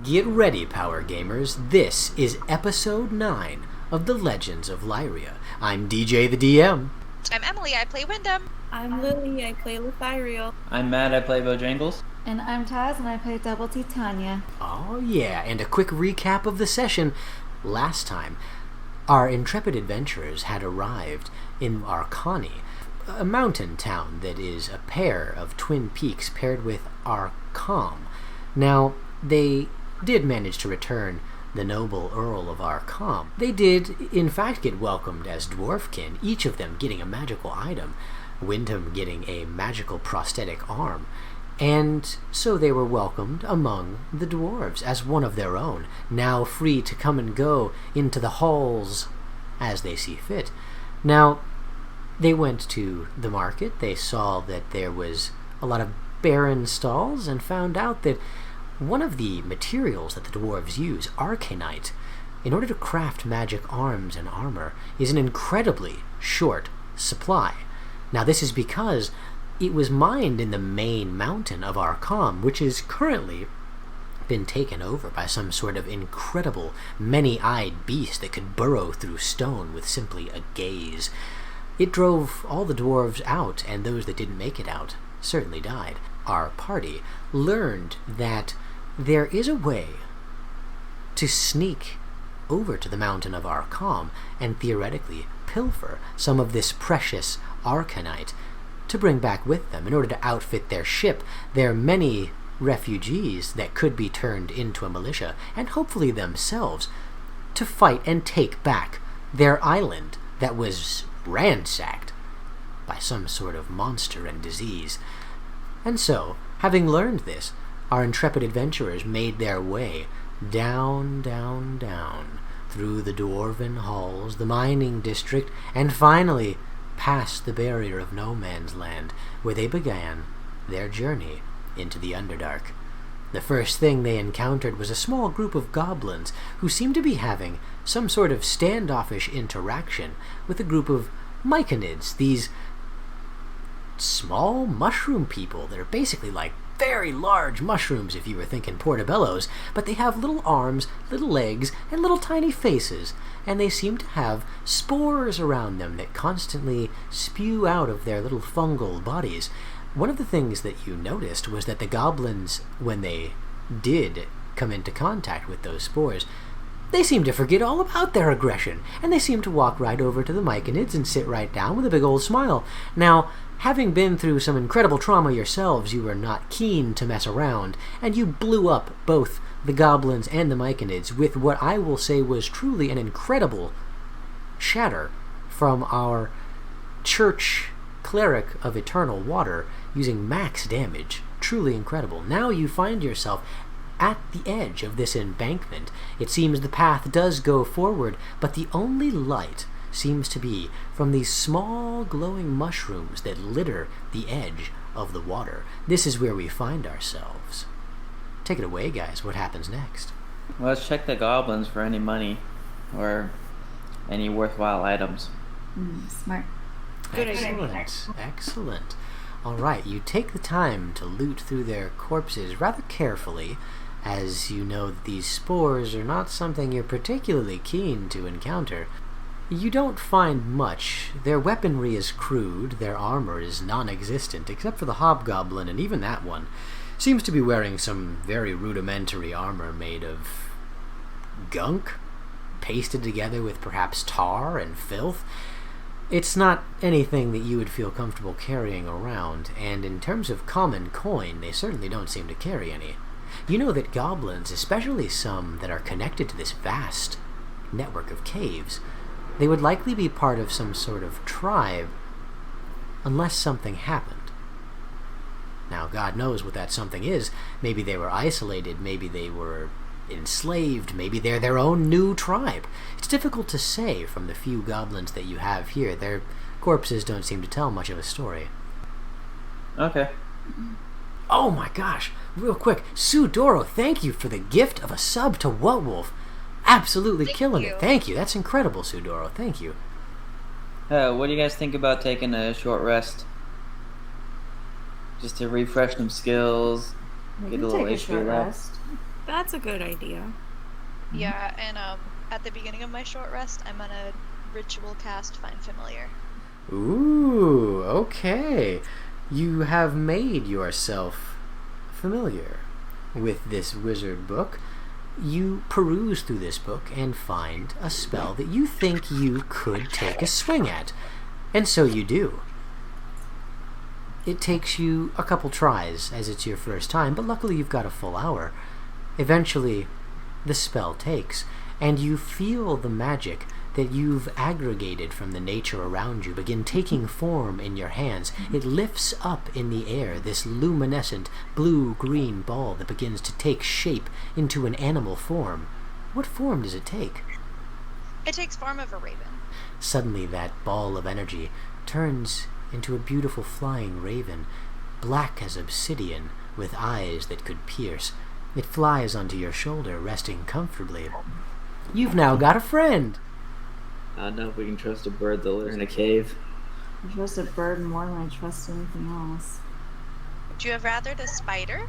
Get ready, Power Gamers. This is episode 9 of The Legends of Lyria. I'm DJ the DM. I'm Emily, I play Wyndham. I'm Lily, I play Lothario. I'm Matt, I play Bojangles. And I'm Taz, and I play Double T Tanya. Oh yeah, and a quick recap of the session. Last time, our intrepid adventurers had arrived in Arcani, a mountain town that is a pair of twin peaks paired with Arcam. Now, they did manage to return the noble Earl of Arcam. They did, in fact, get welcomed as dwarfkin, each of them getting a magical item, Wyndham getting a magical prosthetic arm, and so they were welcomed among the dwarves as one of their own, now free to come and go into the halls as they see fit. Now, they went to the market, they saw that there was a lot of barren stalls, and found out that one of the materials that the dwarves use, arcanite, in order to craft magic arms and armor, is an incredibly short supply. Now this is because it was mined in the main mountain of Arcam, which is currently been taken over by some sort of incredible many-eyed beast that could burrow through stone with simply a gaze. It drove all the dwarves out, and those that didn't make it out certainly died. Our party learned that there is a way to sneak over to the mountain of Arcam and theoretically pilfer some of this precious arcanite to bring back with them in order to outfit their ship, their many refugees that could be turned into a militia, and hopefully themselves, to fight and take back their island that was ransacked by some sort of monster and disease. And so, having learned this, our intrepid adventurers made their way down, down, down, through the dwarven halls, the mining district, and finally past the barrier of no man's land, where they began their journey into the Underdark. The first thing they encountered was a small group of goblins who seemed to be having some sort of standoffish interaction with a group of myconids, these small mushroom people that are basically like very large mushrooms if you were thinking portobellos, but they have little arms, little legs, and little tiny faces, and they seem to have spores around them that constantly spew out of their little fungal bodies. One of the things that you noticed was that the goblins, when they did come into contact with those spores, they seemed to forget all about their aggression, and they seemed to walk right over to the myconids and sit right down with a big old smile. Now, having been through some incredible trauma yourselves, you were not keen to mess around, and you blew up both the goblins and the myconids with what I will say was truly an incredible shatter from our church cleric of eternal water using max damage. Truly incredible. Now you find yourself at the edge of this embankment. It seems the path does go forward, but the only light seems to be from these small glowing mushrooms that litter the edge of the water. This is where we find ourselves. Take it away, guys. What happens next? Well, let's check the goblins for any money or any worthwhile items. Smart. Good Excellent. idea. Excellent. All right, you take the time to loot through their corpses rather carefully, as you know that these spores are not something you're particularly keen to encounter. You don't find much. Their weaponry is crude, their armor is non-existent, except for the hobgoblin, and even that one seems to be wearing some very rudimentary armor made of gunk, pasted together with perhaps tar and filth. It's not anything that you would feel comfortable carrying around, and in terms of common coin, they certainly don't seem to carry any. You know that goblins, especially some that are connected to this vast network of caves, they would likely be part of some sort of tribe unless something happened. Now, God knows what that something is. Maybe they were isolated, maybe they were enslaved, maybe they're their own new tribe. It's difficult to say from the few goblins that you have here. Their corpses don't seem to tell much of a story. Okay. Oh my gosh, real quick, Sue Doro, thank you for the gift of a sub to What Wolf. Absolutely killing it. Thank you. That's incredible, Sue Doro. Thank you. What do you guys think about taking a short rest? Just to refresh some skills, We get can a little take a HP short left. rest. That's a good idea. Yeah, and at the beginning of my short rest, I'm gonna ritual cast Find Familiar. Ooh, okay. You have made yourself familiar with this wizard book. You peruse through this book and find a spell that you think you could take a swing at. And so you do. It takes you a couple tries, as it's your first time, but luckily you've got a full hour. Eventually, the spell takes, and you feel the magic that you've aggregated from the nature around you begin taking form in your hands. It lifts up in the air, this luminescent blue-green ball that begins to take shape into an animal form. What form does it take? It takes form of a raven. Suddenly that ball of energy turns into a beautiful flying raven, black as obsidian, with eyes that could pierce. It flies onto your shoulder, resting comfortably. You've now got a friend! I don't know if we can trust a bird that lives in a cave. I trust a bird more than I trust anything else. Would you have rather the spider?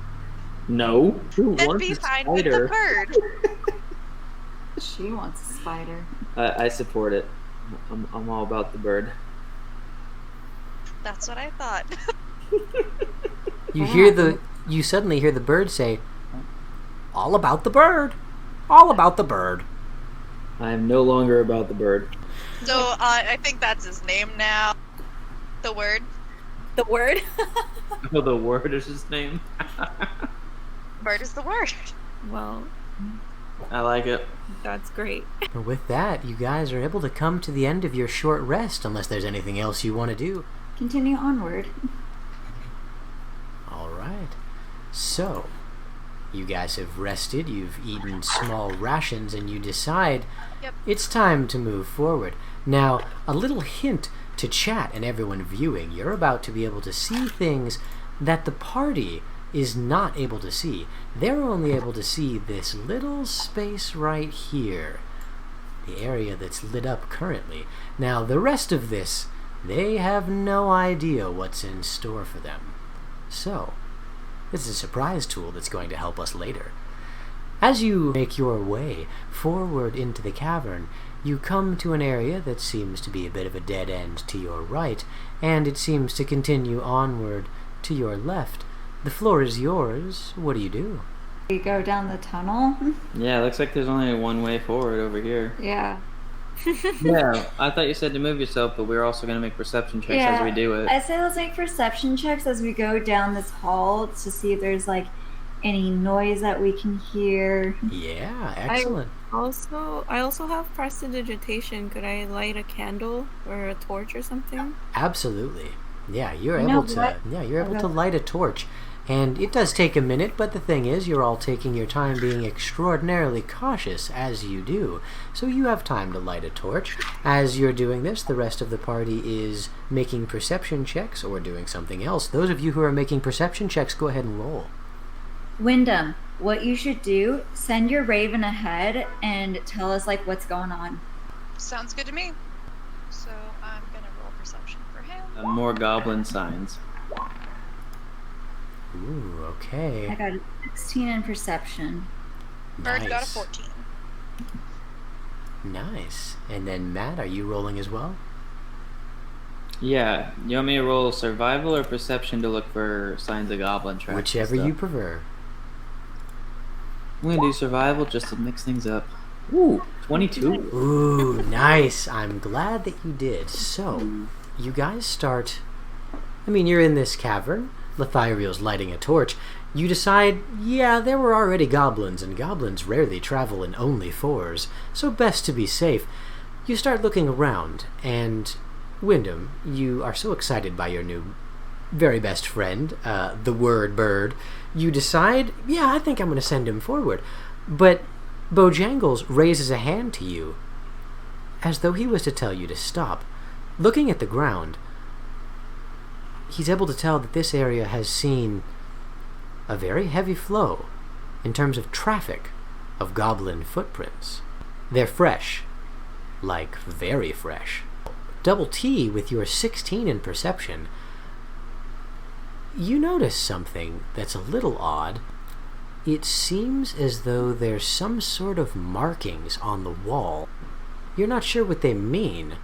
No. Who Then wants be a fine with the spider? bird. She wants a spider. I support it. I'm all about the bird. That's what I thought. You suddenly hear the bird say, "All about the bird! All about the bird!" I am no longer about the bird. So I think that's his name now. The word. The word? Oh, the word is his name? Bird is the word. Well, I like it. that's great. And with that, you guys are able to come to the end of your short rest, unless there's anything else you want to do. Continue onward. Alright. So, you guys have rested, you've eaten small rations, and you decide Yep. it's time to move forward. Now, a little hint to chat and everyone viewing. You're about to be able to see things that the party is not able to see. They're only able to see this little space right here. The area that's lit up currently. Now, the rest of this, they have no idea what's in store for them. So, this is a surprise tool that's going to help us later. As you make your way forward into the cavern, you come to an area that seems to be a bit of a dead end to your right, and it seems to continue onward to your left. The floor is yours. What do you do? We go down the tunnel. Yeah, it looks like there's only one way forward over here. Yeah. Yeah, I thought you said to move yourself, but we're also going to make perception checks as we do it. I say let's make perception checks as we go down this hall to see if there's like any noise that we can hear. Yeah, excellent. I also have prestidigitation. Could I light a candle or a torch or something? Absolutely. Yeah, you're No, able to. what? Yeah, you're able Okay. to light a torch, and it does take a minute. But the thing is, you're all taking your time, being extraordinarily cautious as you do. So you have time to light a torch. As you're doing this, the rest of the party is making perception checks or doing something else. Those of you who are making perception checks, go ahead and roll. Wyndham, what you should do, send your raven ahead and tell us like what's going on. Sounds good to me. So I'm gonna roll perception for him. More goblin signs. Ooh, I okay. got a 16 in perception. Bird got a Nice. 14. Nice. And then Matt, are you rolling as well? Yeah, you want me to roll survival or perception to look for signs of goblin tracks? and Whichever stuff? you prefer. I'm going to do survival just to mix things up. Ooh, 22. Ooh, nice. I'm glad that you did. So, you guys start... I mean, you're in this cavern. Lithiriel's lighting a torch. You decide, yeah, there were already goblins, and goblins rarely travel in only fours, so best to be safe. You start looking around, and Wyndham, you are so excited by your new very best friend, the word bird, you decide, yeah, I think I'm going to send him forward. But Bojangles raises a hand to you, as though he was to tell you to stop. Looking at the ground, he's able to tell that this area has seen a very heavy flow in terms of traffic of goblin footprints. They're fresh, like very fresh. Double T, with your 16 in perception, you notice something that's a little odd. it seems as though there's some sort of markings on the wall. You're not sure what they mean,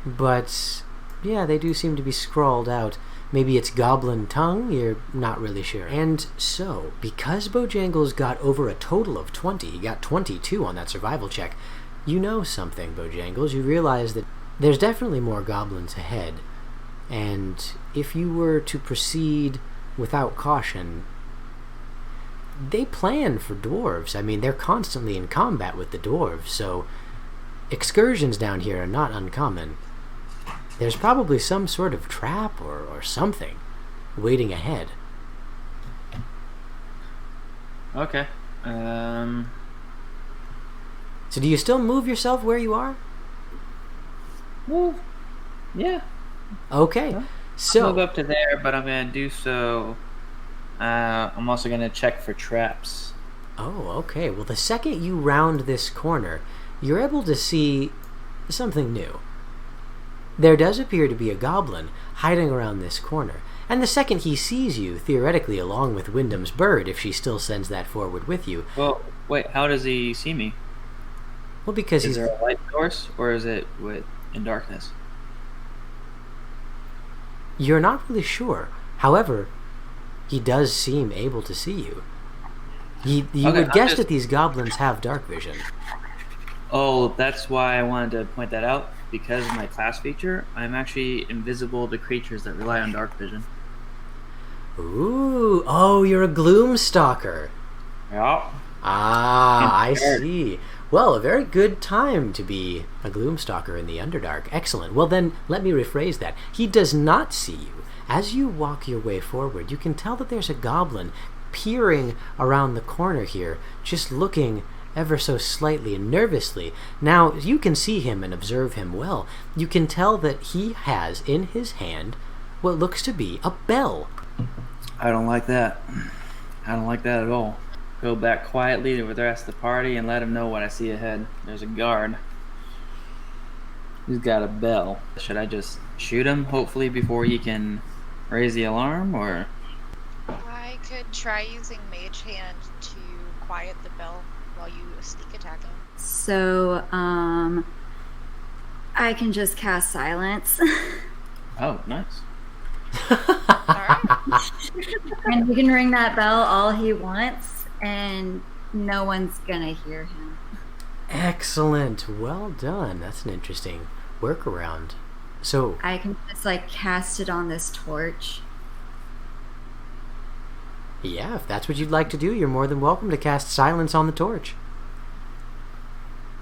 but yeah, they do seem to be scrawled out. Maybe it's goblin tongue, you're not really sure. And so, because Bojangles got over a total of 20, he got 22 on that survival check, you know something, Bojangles. You realize that there's definitely more goblins ahead, and if you were to proceed without caution, they plan for dwarves. I mean, they're constantly in combat with the dwarves, so excursions down here are not uncommon. There's probably some sort of trap or something waiting ahead. Okay. So do you still move yourself where you are? Well, yeah. Okay. Huh? So I'll move up to there, but I'm gonna do so. I'm also gonna check for traps. Oh, okay. Well, the second you round this corner, you're able to see something new. There does appear to be a goblin hiding around this corner, and the second he sees you, theoretically along with Wyndham's bird, if she still sends that forward with you... Well, wait, how does he see me? Well, because Is there a light source, or is it in darkness? You're not really sure. However, he does seem able to see you. You would guess that these goblins have dark vision. Oh, that's why I wanted to point that out. Because of my class feature, I'm actually invisible to creatures that rely on dark vision. Ooh, oh, you're a Gloom Stalker. Yeah. Ah, I see. Well, a very good time to be a Gloom Stalker in the Underdark. Excellent. Well then, let me rephrase that. He does not see you. As you walk your way forward, you can tell that there's a goblin peering around the corner here, just looking ever so slightly and nervously. Now, you can see him and observe him well. You can tell that he has in his hand what looks to be a bell. I don't like that. I don't like that at all. Go back quietly with the rest of the party and let him know what I see ahead. There's a guard. He's got a bell. Should I just shoot him, hopefully, before he can raise the alarm, or...? I could try using Mage Hand to quiet the bell while you sneak attack him. So, I can just cast silence. Oh, nice. Alright. And he can ring that bell all he wants, and no one's gonna hear him. Excellent. Well done. That's an interesting workaround. So I can just, cast it on this torch. yeah, if that's what you'd like to do, you're more than welcome to cast silence on the torch.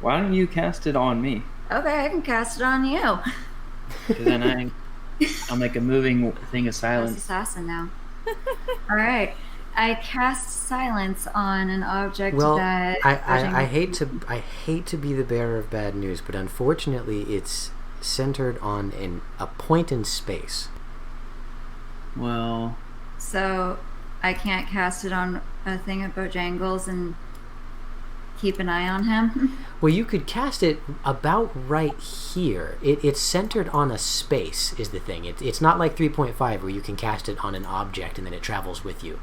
Why don't you cast it on me? Okay, I can cast it on you. Because then I'll make a moving thing of That's silence. assassin now. Alright. I cast silence on an object Well, that... I hate to be the bearer of bad news, but unfortunately it's centered on a point in space. Well... So, I can't cast it on a thing of Bojangles and keep an eye on him? Well, you could cast it about right here. It's centered on a space, is the thing. It's not like 3.5 where you can cast it on an object and then it travels with you.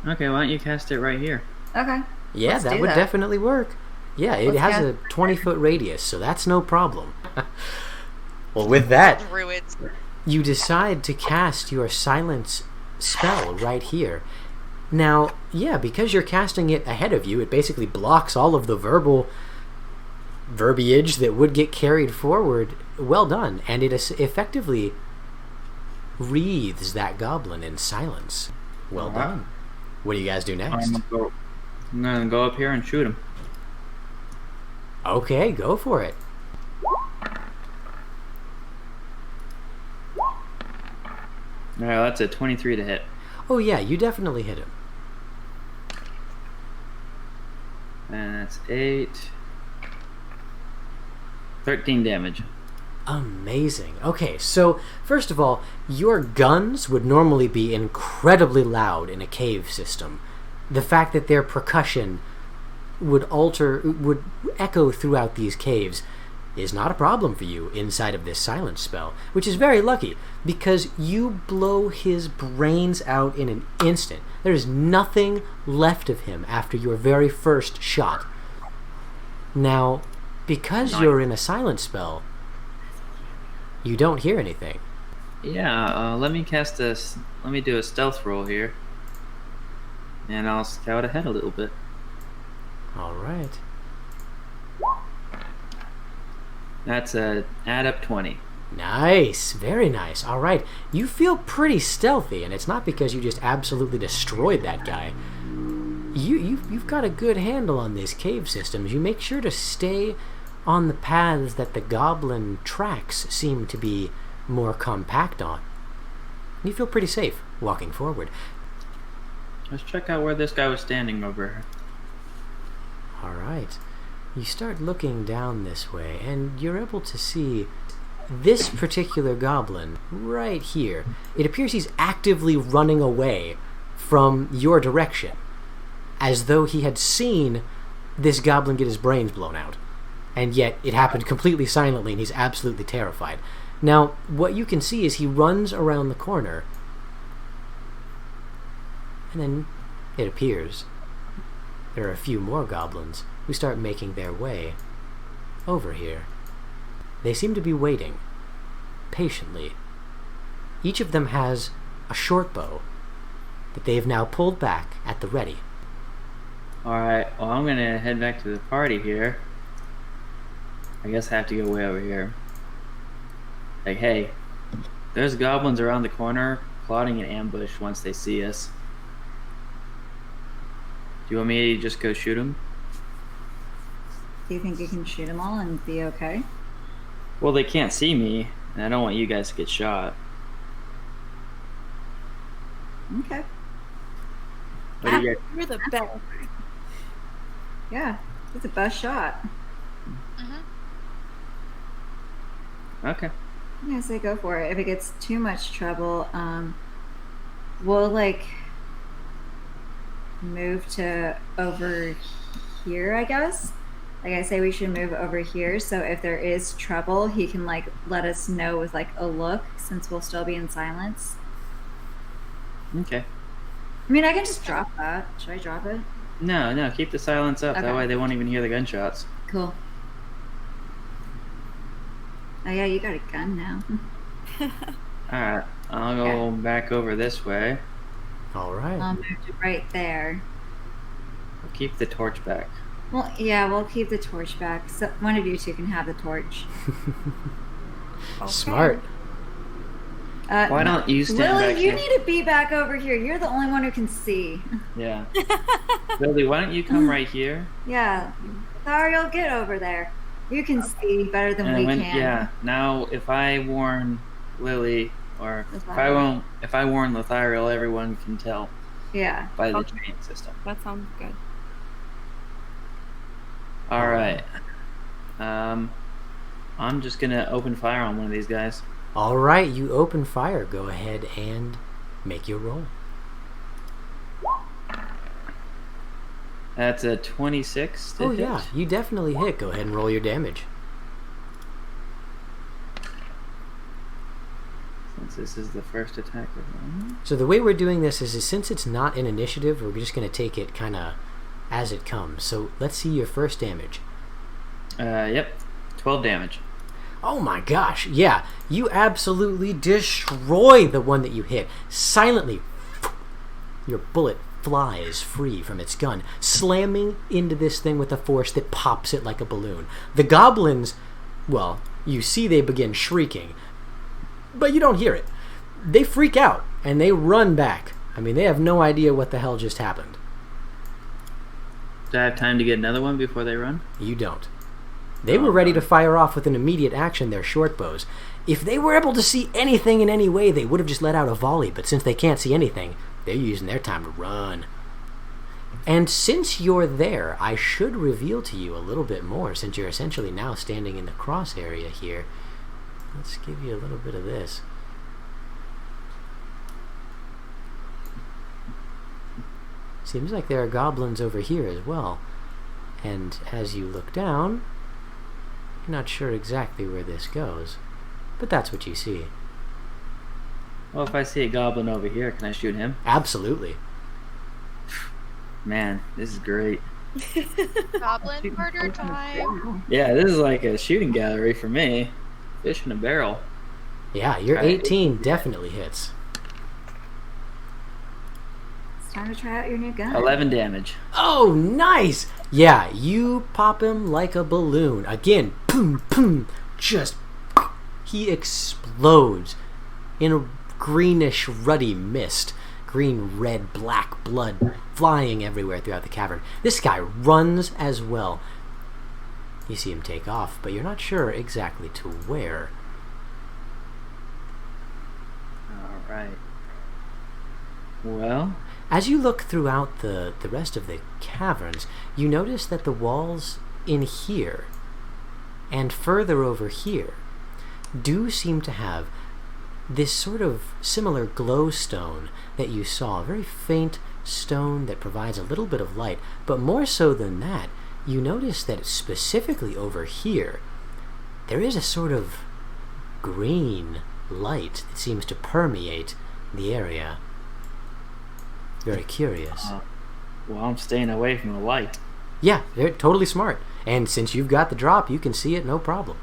Okay, why don't you cast it right here? Okay. Yeah, Let's that do would that. definitely work. Yeah, it Let's has cast a 20-foot radius, so that's no problem. Well, with that, Druids. you decide to cast your silence spell right here. Now, yeah, because you're casting it ahead of you, it basically blocks all of the verbiage that would get carried forward. Well done. And it effectively wreathes that goblin in silence. Well Alright. done. What do you guys do next? I'm gonna go up here and shoot him. Okay, go for it. Alright, that's a 23 to hit. Oh yeah, you definitely hit him. And that's 8... 13 damage. Amazing. Okay, so first of all, your guns would normally be incredibly loud in a cave system. The fact that their percussion would echo throughout these caves is not a problem for you inside of this silence spell, which is very lucky because you blow his brains out in an instant. There is nothing left of him after your very first shot. Now, because you're in a silence spell, you don't hear anything. Yeah, let me do a stealth roll here. And I'll scout ahead a little bit. All right. That's a add up 20. Nice, very nice. All right, you feel pretty stealthy, and it's not because you just absolutely destroyed that guy. You've got a good handle on these cave systems. You make sure to stay on the paths that the goblin tracks seem to be more compact on. You feel pretty safe walking forward. Let's check out where this guy was standing over here. All right. You start looking down this way, and you're able to see this particular goblin right here. It appears he's actively running away from your direction, as though he had seen this goblin get his brains blown out. And yet it happened completely silently, and he's absolutely terrified. Now, what you can see is he runs around the corner, and then it appears there are a few more goblins who start making their way over here. They seem to be waiting patiently. Each of them has a short bow that they have now pulled back at the ready. Alright, well, I'm gonna head back to the party here. I guess I have to go way over here. Like, hey, there's goblins around the corner plotting an ambush once they see us. Do you want me to just go shoot them? Do you think you can shoot them all and be okay? Well, they can't see me, and I don't want you guys to get shot. Okay. What do you guys? You're the best. Yeah, it's the best shot. Okay. Yeah, say go for it. If it gets too much trouble, we'll move to over here, I guess. Like I say, we should move over here. So if there is trouble, he can let us know with a look, since we'll still be in silence. Okay. I mean, I can just drop that. Should I drop it? No, keep the silence up. Okay. That way they won't even hear the gunshots. Cool. Oh yeah, you got a gun now. Alright, I'll go back over this way. All right. I'll move to right there. I'll keep the torch back. Well, yeah, we'll keep the torch back. So one of you two can have the torch. Okay. Smart. Why don't you stand Lily, back you here? need to be back over here. You're the only one who can see. Yeah. Lily, why don't you come right here? Yeah. Thariel, get over there. You can see better than we can. Yeah. Now, if I warn Lily, or if I warn Lithariel, everyone can tell Yeah. by the Okay. chain system. That sounds good. All right. I'm just gonna open fire on one of these guys. All right, you open fire. Go ahead and make your roll. That's a 26 to hit. Yeah, you definitely hit. Go ahead and roll your damage. Since this is the first attack of them. So the way we're doing this is since it's not an initiative, we're just going to take it kind of as it comes. So let's see your first damage. Yep. 12 damage. Oh my gosh, yeah. You absolutely destroy the one that you hit. Silently, your bullet flies free from its gun, slamming into this thing with a force that pops it like a balloon. The goblins, well, you see they begin shrieking, but you don't hear it. They freak out, and they run back. I mean, they have no idea what the hell just happened. Do I have time to get another one before they run? You don't. They were ready to fire off with an immediate action their short bows. If they were able to see anything in any way, they would have just let out a volley, but since they can't see anything, they're using their time to run. And since you're there, I should reveal to you a little bit more, since you're essentially now standing in the cross area here. Let's give you a little bit of this. Seems like there are goblins over here as well. And as you look down, You're not sure exactly where this goes, but that's what you see. Well, if I see a goblin over here, can I shoot him? Absolutely. Man, this is great. Goblin murder time. Yeah, this is like a shooting gallery for me. Fish in a barrel. Yeah, your 18 definitely hits. It's time to try out your new gun. 11 damage. Oh, nice! Yeah, you pop him like a balloon. Again, boom, boom, just... He explodes in a greenish, ruddy mist. Green, red, black blood flying everywhere throughout the cavern. This guy runs as well. You see him take off, but you're not sure exactly to where. Alright. Well, As you look throughout the rest of the caverns, you notice that the walls in here and further over here do seem to have this sort of similar glowstone that you saw, a very faint stone that provides a little bit of light, but more so than that, you notice that specifically over here, there is a sort of green light that seems to permeate the area. Very curious. well, I'm staying away from the light. Yeah, they're totally smart. And since you've got the drop, you can see it no problem.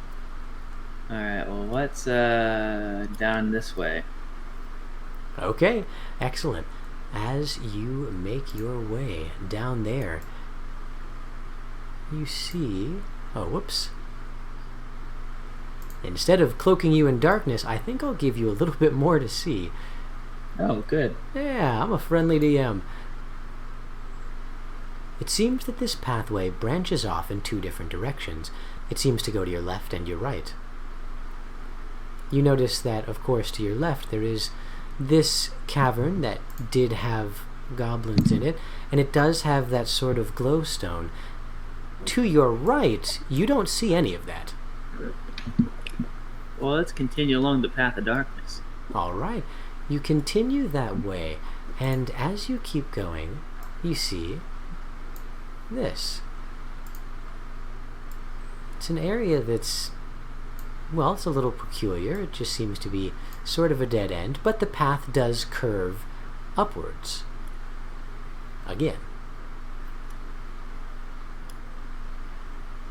Alright, well, what's down this way? Okay, excellent. As you make your way down there, you see... Oh, whoops. Instead of cloaking you in darkness, I think I'll give you a little bit more to see. Oh, good. Yeah, I'm a friendly DM. It seems that this pathway branches off in two different directions. It seems to go to your left and your right. You notice that, of course, to your left there is this cavern that did have goblins in it, and it does have that sort of glowstone. To your right, you don't see any of that. Well, let's continue along the path of darkness. Alright, you continue that way, and as you keep going, you see this. It's an area that's, well, it's a little peculiar. It just seems to be sort of a dead end, but the path does curve upwards. Again.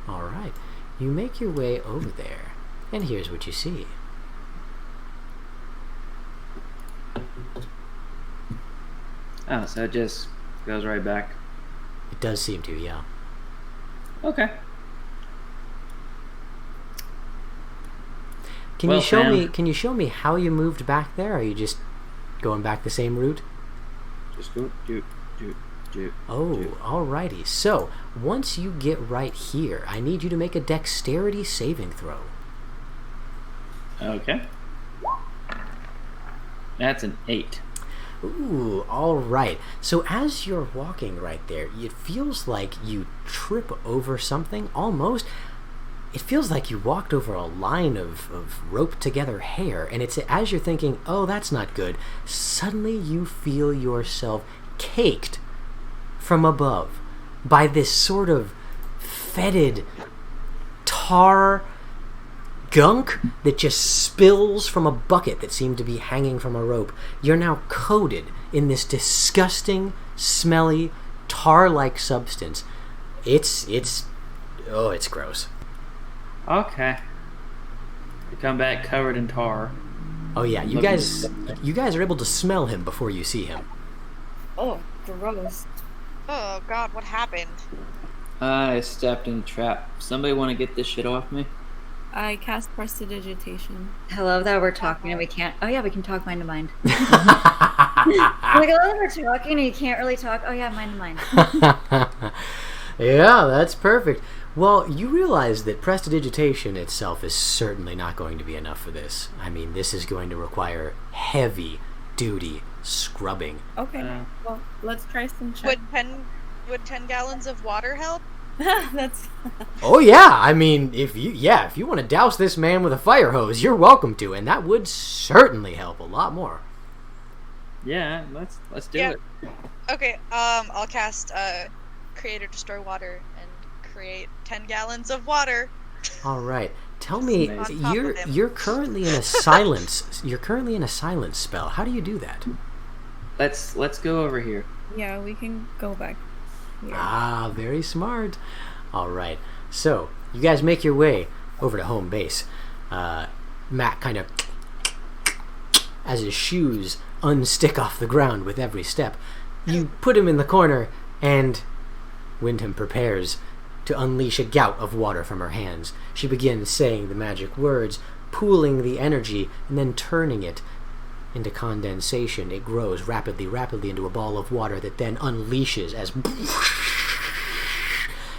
Alright, you make your way over there, and here's what you see. Oh, so it just goes right back. It does seem to, yeah. Okay. Can Well, you show Sam. me? Can you show me how you moved back there? Or are you just going back the same route? Just go, do. Oh, alrighty. So once you get right here, I need you to make a dexterity saving throw. Okay. That's an 8. Ooh, alright. So as you're walking right there, it feels like you trip over something, almost. It feels like you walked over a line of roped together hair, and it's as you're thinking, oh, that's not good, suddenly you feel yourself caked from above by this sort of fetid tar gunk that just spills from a bucket that seemed to be hanging from a rope. You're now coated in this disgusting, smelly, tar-like substance. It's gross. Okay. We come back covered in tar. Oh yeah, you guys are able to smell him before you see him. Oh, gross. Oh god, what happened? I stepped in a trap. Somebody want to get this shit off me? I cast Prestidigitation. I love that we're talking and we can't. Oh yeah, we can talk mind to mind. Like, I love we're talking and you can't really talk. Oh yeah, mind to mind. Yeah, that's perfect. Well, you realize that prestidigitation itself is certainly not going to be enough for this. I mean, this is going to require heavy-duty scrubbing. Okay, well, let's try some check. Would 10 gallons of water help? That's... Oh yeah, I mean, if you want to douse this man with a fire hose, you're welcome to, and that would certainly help a lot more. Yeah, let's do it. Okay, I'll cast Create or Destroy Water and create 10 gallons of water All right. Tell me, That's amazing. On top of him. you're currently in a silence. You're currently in a silence spell. How do you do that? Let's go over here. Yeah, we can go back. Here. Ah, very smart. All right. So you guys make your way over to home base. Matt kind of, as his shoes unstick off the ground with every step, you put him in the corner, and Wyndham prepares to unleash a gout of water from her hands. She begins saying the magic words, pooling the energy, and then turning it into condensation. It grows rapidly into a ball of water that then unleashes as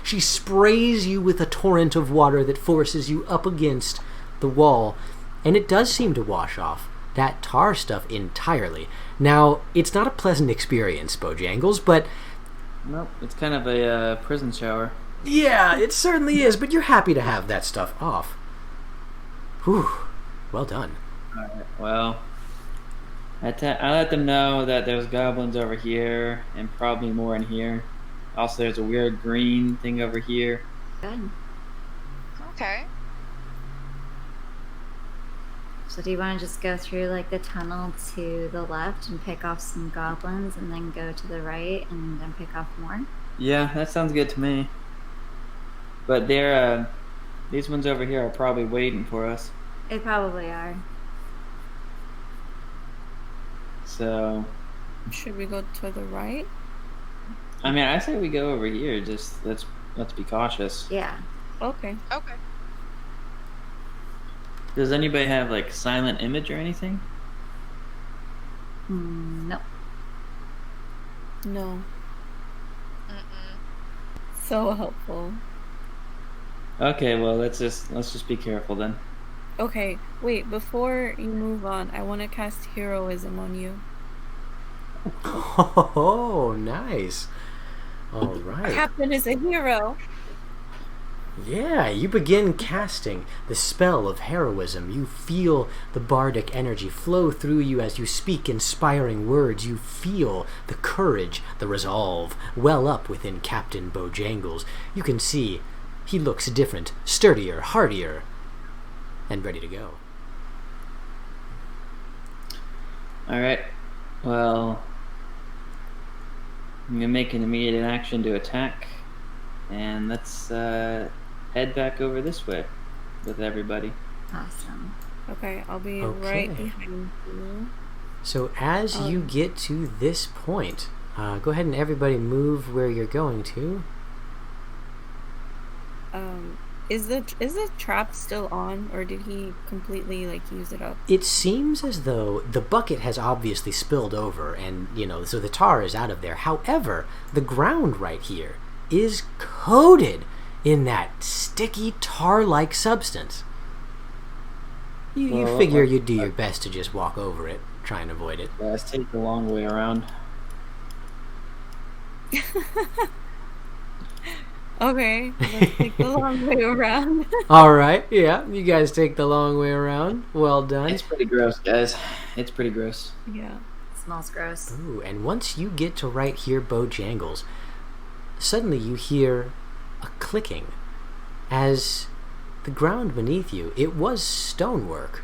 she sprays you with a torrent of water that forces you up against the wall, and it does seem to wash off that tar stuff entirely. Now, it's not a pleasant experience, Bojangles, but Nope, it's kind of a prison shower. yeah, it certainly is, but you're happy to have that stuff off. Whew, well done. Alright, well, I let them know that there's goblins over here, and probably more in here. Also, there's a weird green thing over here. Good. Okay. So do you want to just go through like the tunnel to the left and pick off some goblins, and then go to the right and then pick off more? Yeah, that sounds good to me. But these ones over here are probably waiting for us. They probably are. So, Should we go to the right? I mean, I say we go over here. Just let's be cautious. Yeah. Okay. Okay. Does anybody have like silent image or anything? No. No. Mm-mm. So helpful. Okay, well let's just be careful then. Okay, wait, before you move on, I want to cast Heroism on you. Oh, nice. All right. Captain is a hero! Yeah, you begin casting the spell of heroism. You feel the bardic energy flow through you as you speak inspiring words. You feel the courage, the resolve well up within Captain Bojangles. You can see he looks different, sturdier, hardier, and ready to go. Alright. Well, I'm gonna make an immediate action to attack. And let's head back over this way with everybody. Awesome. Okay, I'll be Okay. right behind you. So as you get to this point, go ahead and everybody move where you're going to. Is the trap still on, or did he completely like use it up? It seems as though the bucket has obviously spilled over, and so the tar is out of there. However, the ground right here is coated in that sticky tar-like substance. You Well, figure you'd do your best to just walk over it, try and avoid it. Yeah, let's take the long way around. Okay, let's take the long way around. All right, yeah, you guys take the long way around. Well done. It's pretty gross, guys. It's pretty gross. Yeah. Smells gross. Ooh, and once you get to right here, Bojangles, suddenly you hear a clicking as the ground beneath you, it was stonework.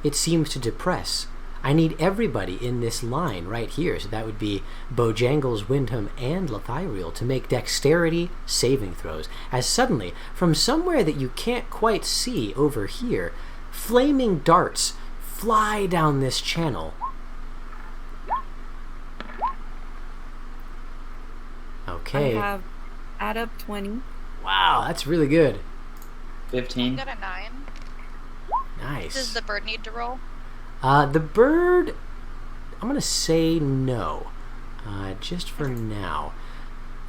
It seems to depress. I need everybody in this line right here, so that would be Bojangles, Wyndham, and Lethiriel, to make dexterity saving throws, as suddenly, from somewhere that you can't quite see over here, flaming darts fly down this channel. Okay. I have add up 20. Wow, that's really good. 15. Got a 9. Nice. Does the bird need to roll? The bird, I'm going to say no. Just for now.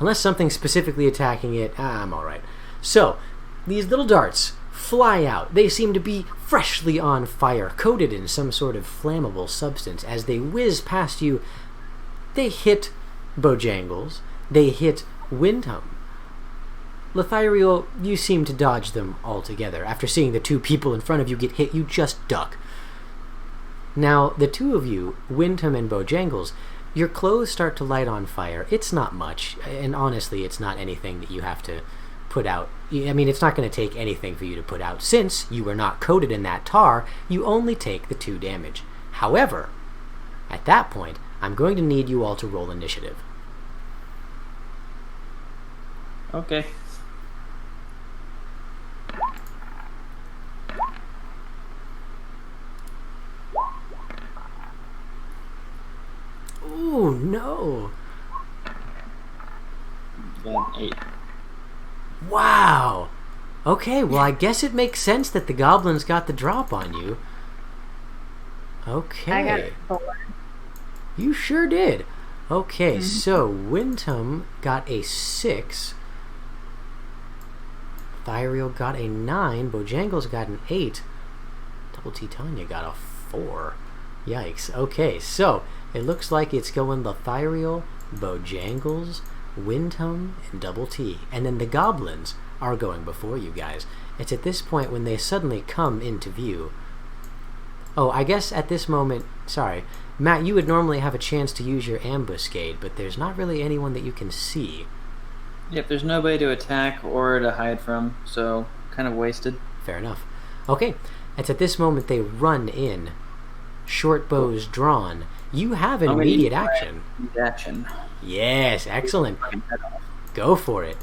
Unless something's specifically attacking it, I'm alright. So, these little darts fly out. They seem to be freshly on fire, coated in some sort of flammable substance. As they whiz past you, they hit Bojangles. They hit Wyndham. Lethiriel, you seem to dodge them altogether. After seeing the two people in front of you get hit, you just duck. Now, the two of you, Wyndham and Bojangles, your clothes start to light on fire. It's not much, and honestly, it's not anything that you have to put out. I mean, it's not going to take anything for you to put out. Since you were not coated in that tar, you only take the 2 damage. However, at that point, I'm going to need you all to roll initiative. Okay. Ooh, no. Got an 8. Wow. Okay, well, I guess it makes sense that the goblins got the drop on you. Okay. I got 4. You sure did. Okay, so Wyndham got a 6. Thiriel got a 9. Bojangles got an 8. Double Titania got a 4. Yikes. Okay, so it looks like it's going Lothiriel, Bojangles, Wyndham, and Double T. And then the goblins are going before you guys. It's at this point when they suddenly come into view. Oh, I guess at this moment, sorry, Matt, you would normally have a chance to use your ambuscade, but there's not really anyone that you can see. Yep, there's nobody to attack or to hide from, so kind of wasted. Fair enough. Okay, it's at this moment they run in. Short bows drawn. You have an immediate action. Action. Yes, excellent. Go for it.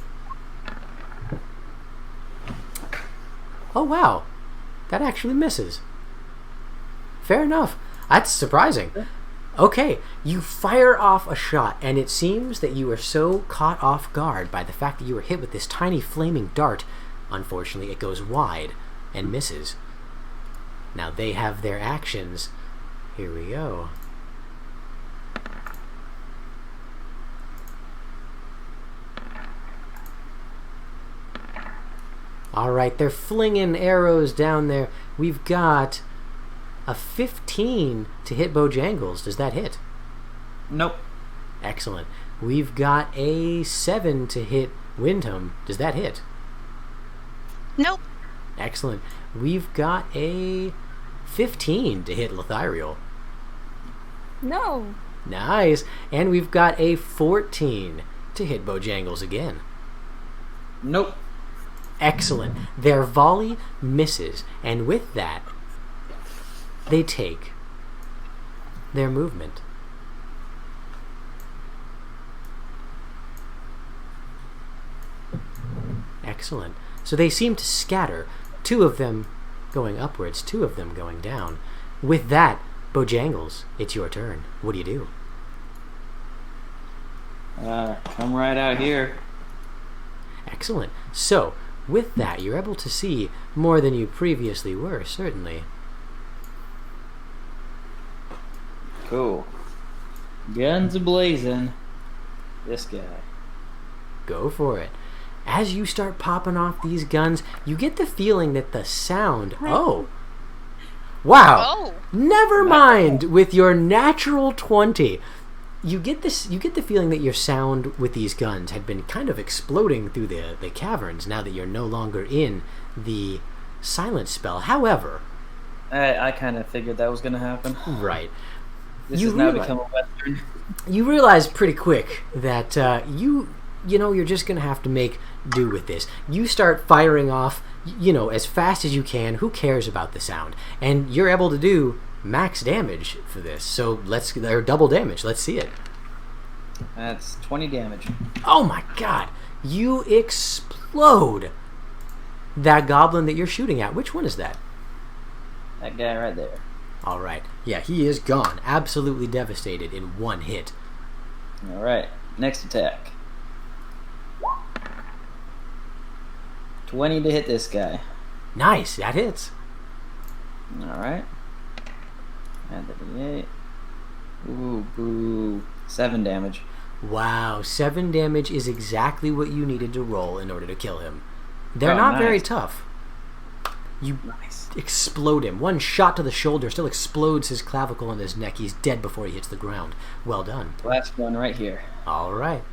Oh, wow. That actually misses. Fair enough. That's surprising. Okay, you fire off a shot, and it seems that you are so caught off guard by the fact that you were hit with this tiny flaming dart. Unfortunately, it goes wide and misses. Now they have their actions. Here we go. Alright, they're flinging arrows down there. We've got a 15 to hit Bojangles. Does that hit? Nope. Excellent. We've got a 7 to hit Wyndham. Does that hit? Nope. Excellent. We've got a 15 to hit Lothiriel. No. Nice. And we've got a 14 to hit Bojangles again. Nope. Excellent. Their volley misses, and with that, they take their movement. Excellent. So they seem to scatter, 2 of them going upwards, 2 of them going down. With that, Bojangles, it's your turn. What do you do? Come right out here. Excellent. So, with that, you're able to see more than you previously were, certainly. Cool. Guns a-blazing. This guy. Go for it. As you start popping off these guns, you get the feeling that the sound... Oh! Wow! Oh. Never mind with your natural 20. You get the feeling that your sound with these guns had been kind of exploding through the caverns now that you're no longer in the silence spell. However... I kind of figured that was going to happen. Right. This has now become a Western. You realize pretty quick that you're just going to have to make do with this. You start firing off, as fast as you can. Who cares about the sound? And you're able to do max damage for this. So or double damage. Let's see it. That's 20 damage. Oh my god. You explode that goblin that you're shooting at. Which one is that? That guy right there. All right. Yeah, he is gone. Absolutely devastated in one hit. All right. Next attack. 20 to hit this guy. Nice. That hits. All right. Add the D8. Ooh, boo. 7 damage. Wow. 7 damage is exactly what you needed to roll in order to kill him. They're not very tough. You explode him. One shot to the shoulder still explodes his clavicle and his neck. He's dead before he hits the ground. Well done. Last one right here. All right.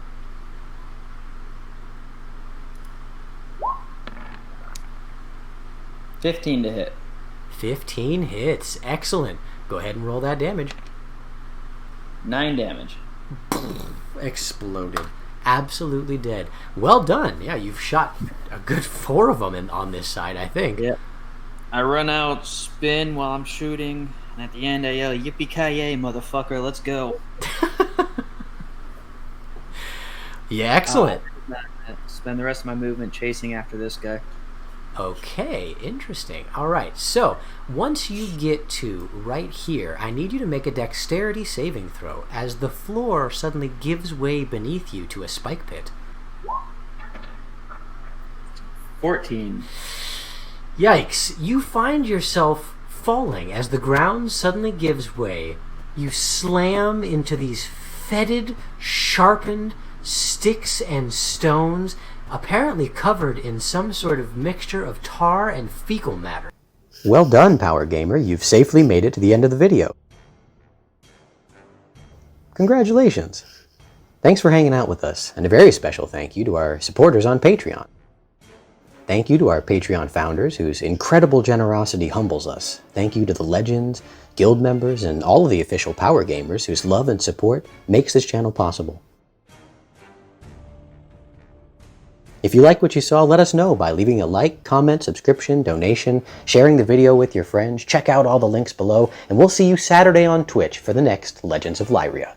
$15 to hit. 15 hits. Excellent. Go ahead and roll that damage. 9 damage. Exploded. Absolutely dead. Well done. Yeah, you've shot a good 4 of them on this side, I think. Yep. I run out, spin while I'm shooting, and at the end I yell, "Yippee-ki-yay, motherfucker, let's go." Yeah, excellent. Spend the rest of my movement chasing after this guy. Okay, interesting. All right, so once you get to right here, I need you to make a dexterity saving throw as the floor suddenly gives way beneath you to a spike pit. 14. Yikes, you find yourself falling as the ground suddenly gives way. You slam into these fetid, sharpened sticks and stones, apparently covered in some sort of mixture of tar and fecal matter. Well done, Power Gamer. You've safely made it to the end of the video. Congratulations. Thanks for hanging out with us, and a very special thank you to our supporters on Patreon. Thank you to our Patreon founders, whose incredible generosity humbles us. Thank you to the legends, guild members, and all of the official Power Gamers whose love and support makes this channel possible. If you like what you saw, let us know by leaving a like, comment, subscription, donation, sharing the video with your friends. Check out all the links below, and we'll see you Saturday on Twitch for the next Legends of Lyria.